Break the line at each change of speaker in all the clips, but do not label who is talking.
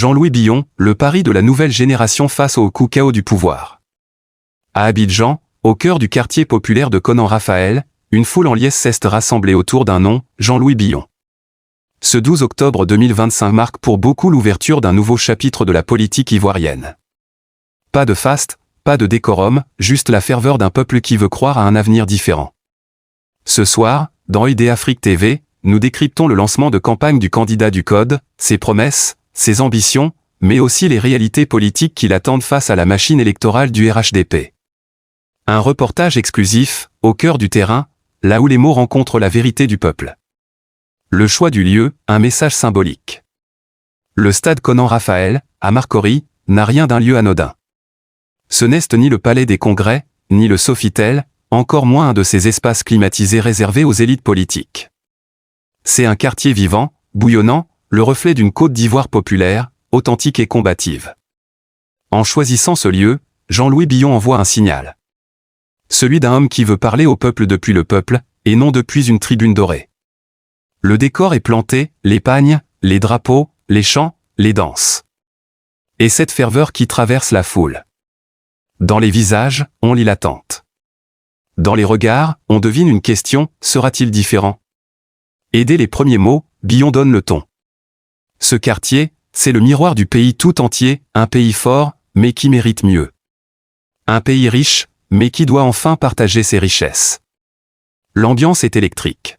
Jean-Louis Billon, le pari de la nouvelle génération face au coup chaos du pouvoir. À Abidjan, au cœur du quartier populaire de Conan-Raphaël, une foule en liesse s'est rassemblée autour d'un nom, Jean-Louis Billon. Ce 12 octobre 2025 marque pour beaucoup l'ouverture d'un nouveau chapitre de la politique ivoirienne. Pas de faste, pas de décorum, juste la ferveur d'un peuple qui veut croire à un avenir différent. Ce soir, dans ID Afrique TV, nous décryptons le lancement de campagne du candidat du Code, ses promesses, ses ambitions, mais aussi les réalités politiques qui l'attendent face à la machine électorale du RHDP. Un reportage exclusif, au cœur du terrain, là où les mots rencontrent la vérité du peuple. Le choix du lieu, un message symbolique. Le stade Conan-Raphaël, à Marcory, n'a rien d'un lieu anodin. Ce n'est ni le palais des congrès, ni le Sofitel, encore moins un de ces espaces climatisés réservés aux élites politiques. C'est un quartier vivant, bouillonnant, le reflet d'une Côte d'Ivoire populaire, authentique et combative. En choisissant ce lieu, Jean-Louis Billon envoie un signal. Celui d'un homme qui veut parler au peuple depuis le peuple, et non depuis une tribune dorée. Le décor est planté, les pagnes, les drapeaux, les chants, les danses. Et cette ferveur qui traverse la foule. Dans les visages, on lit l'attente. Dans les regards, on devine une question, sera-t-il différent? Et dès les premiers mots, Billon donne le ton. Ce quartier, c'est le miroir du pays tout entier, un pays fort, mais qui mérite mieux. Un pays riche, mais qui doit enfin partager ses richesses. L'ambiance est électrique.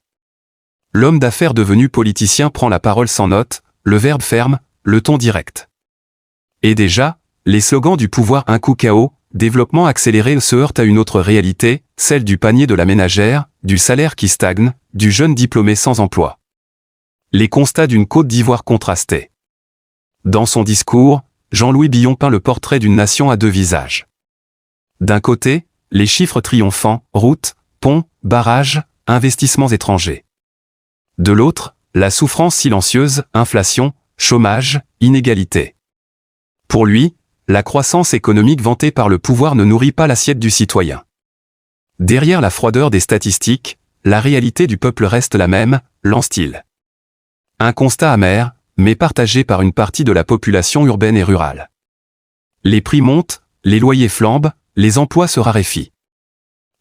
L'homme d'affaires devenu politicien prend la parole sans note, le verbe ferme, le ton direct. Et déjà, les slogans du pouvoir un coup KO, développement accéléré se heurtent à une autre réalité, celle du panier de la ménagère, du salaire qui stagne, du jeune diplômé sans emploi. Les constats d'une Côte d'Ivoire contrastée. Dans son discours, Jean-Louis Billon peint le portrait d'une nation à deux visages. D'un côté, les chiffres triomphants, routes, ponts, barrages, investissements étrangers. De l'autre, la souffrance silencieuse, inflation, chômage, inégalité. Pour lui, la croissance économique vantée par le pouvoir ne nourrit pas l'assiette du citoyen. Derrière la froideur des statistiques, la réalité du peuple reste la même, lance-t-il. Un constat amer, mais partagé par une partie de la population urbaine et rurale. Les prix montent, les loyers flambent, les emplois se raréfient.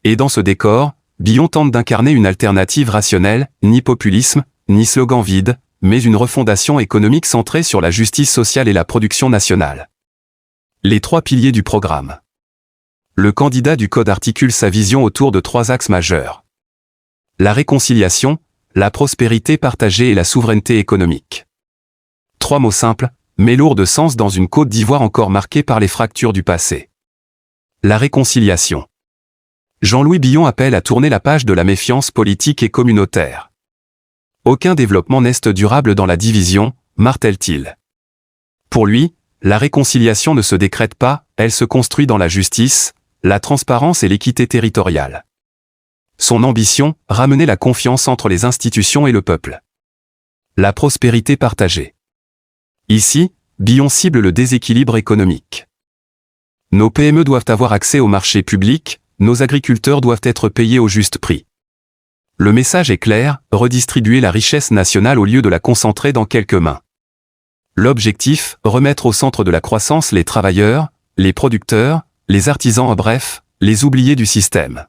Et dans ce décor, Billon tente d'incarner une alternative rationnelle, ni populisme, ni slogan vide, mais une refondation économique centrée sur la justice sociale et la production nationale. Les trois piliers du programme. Le candidat du Code articule sa vision autour de trois axes majeurs. La réconciliation, la prospérité partagée et la souveraineté économique. Trois mots simples, mais lourds de sens dans une Côte d'Ivoire encore marquée par les fractures du passé. La réconciliation. Jean-Louis Billon appelle à tourner la page de la méfiance politique et communautaire. Aucun développement n'est durable dans la division, martèle-t-il. Pour lui, la réconciliation ne se décrète pas, elle se construit dans la justice, la transparence et l'équité territoriale. Son ambition, ramener la confiance entre les institutions et le peuple. La prospérité partagée. Ici, Billon cible le déséquilibre économique. Nos PME doivent avoir accès au marché public, nos agriculteurs doivent être payés au juste prix. Le message est clair, redistribuer la richesse nationale au lieu de la concentrer dans quelques mains. L'objectif, remettre au centre de la croissance les travailleurs, les producteurs, les artisans, bref, les oubliés du système.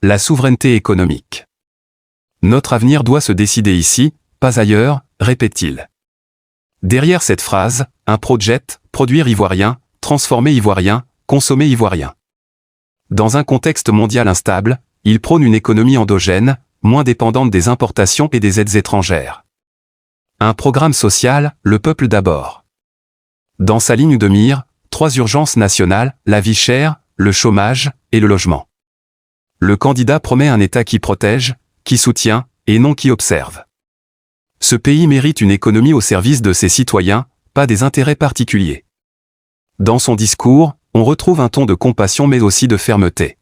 La souveraineté économique. Notre avenir doit se décider ici, pas ailleurs, répète-t-il. Derrière cette phrase, un projet, produire ivoirien, transformer ivoirien, consommer ivoirien. Dans un contexte mondial instable, il prône une économie endogène, moins dépendante des importations et des aides étrangères. Un programme social, le peuple d'abord. Dans sa ligne de mire, trois urgences nationales, la vie chère, le chômage et le logement. Le candidat promet un État qui protège, qui soutient, et non qui observe. Ce pays mérite une économie au service de ses citoyens, pas des intérêts particuliers. Dans son discours, on retrouve un ton de compassion mais aussi de fermeté.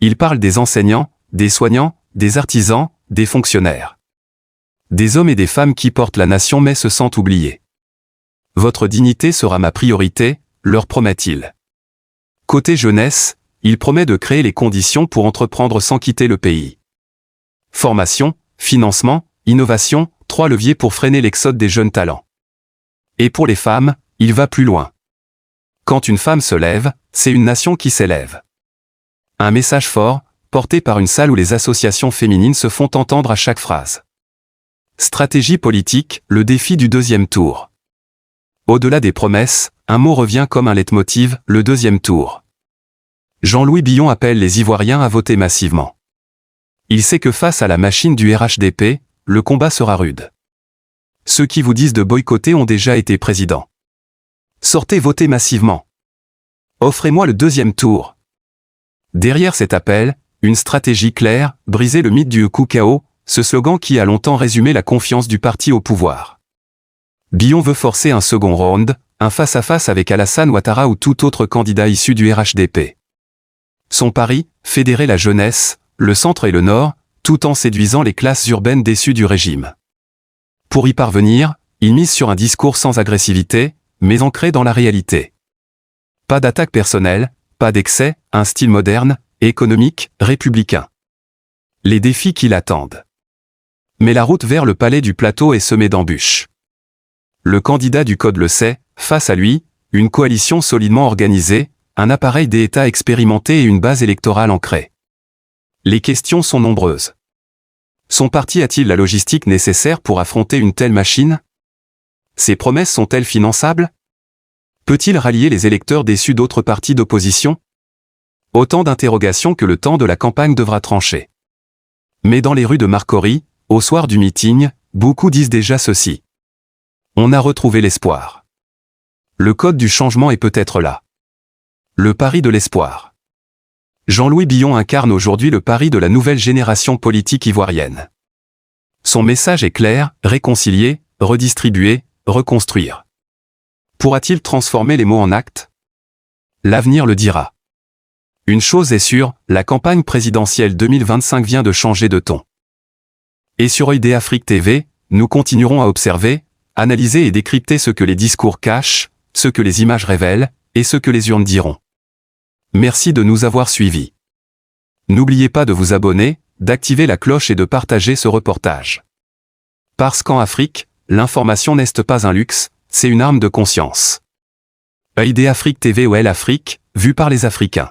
Il parle des enseignants, des soignants, des artisans, des fonctionnaires. Des hommes et des femmes qui portent la nation mais se sentent oubliés. Votre dignité sera ma priorité, leur promet-il. Côté jeunesse, il promet de créer les conditions pour entreprendre sans quitter le pays. Formation, financement, innovation, trois leviers pour freiner l'exode des jeunes talents. Et pour les femmes, il va plus loin. Quand une femme se lève, c'est une nation qui s'élève. Un message fort, porté par une salle où les associations féminines se font entendre à chaque phrase. Stratégie politique, le défi du deuxième tour. Au-delà des promesses, un mot revient comme un leitmotiv, le deuxième tour. Jean-Louis Billon appelle les Ivoiriens à voter massivement. Il sait que face à la machine du RHDP, le combat sera rude. Ceux qui vous disent de boycotter ont déjà été présidents. Sortez voter massivement. Offrez-moi le deuxième tour. Derrière cet appel, une stratégie claire, briser le mythe du coup KO, ce slogan qui a longtemps résumé la confiance du parti au pouvoir. Billon veut forcer un second round, un face-à-face avec Alassane Ouattara ou tout autre candidat issu du RHDP. Son pari, fédérer la jeunesse, le centre et le nord, tout en séduisant les classes urbaines déçues du régime. Pour y parvenir, il mise sur un discours sans agressivité, mais ancré dans la réalité. Pas d'attaque personnelle, pas d'excès, un style moderne, économique, républicain. Les défis qui l'attendent. Mais la route vers le palais du plateau est semée d'embûches. Le candidat du Code le sait, face à lui, une coalition solidement organisée, un appareil d'État expérimenté et une base électorale ancrée. Les questions sont nombreuses. Son parti a-t-il la logistique nécessaire pour affronter une telle machine? Ses promesses sont-elles finançables? Peut-il rallier les électeurs déçus d'autres partis d'opposition? Autant d'interrogations que le temps de la campagne devra trancher. Mais dans les rues de Marcory, au soir du meeting, beaucoup disent déjà ceci. On a retrouvé l'espoir. Le code du changement est peut-être là. Le pari de l'espoir. Jean-Louis Billon incarne aujourd'hui le pari de la nouvelle génération politique ivoirienne. Son message est clair, réconcilier, redistribuer, reconstruire. Pourra-t-il transformer les mots en actes? L'avenir le dira. Une chose est sûre, la campagne présidentielle 2025 vient de changer de ton. Et sur ID Afrique TV, nous continuerons à observer, analyser et décrypter ce que les discours cachent, ce que les images révèlent, et ce que les urnes diront. Merci de nous avoir suivis. N'oubliez pas de vous abonner, d'activer la cloche et de partager ce reportage. Parce qu'en Afrique, l'information n'est pas un luxe, c'est une arme de conscience. ID Afrique TV ou Elle Afrique, vue par les Africains.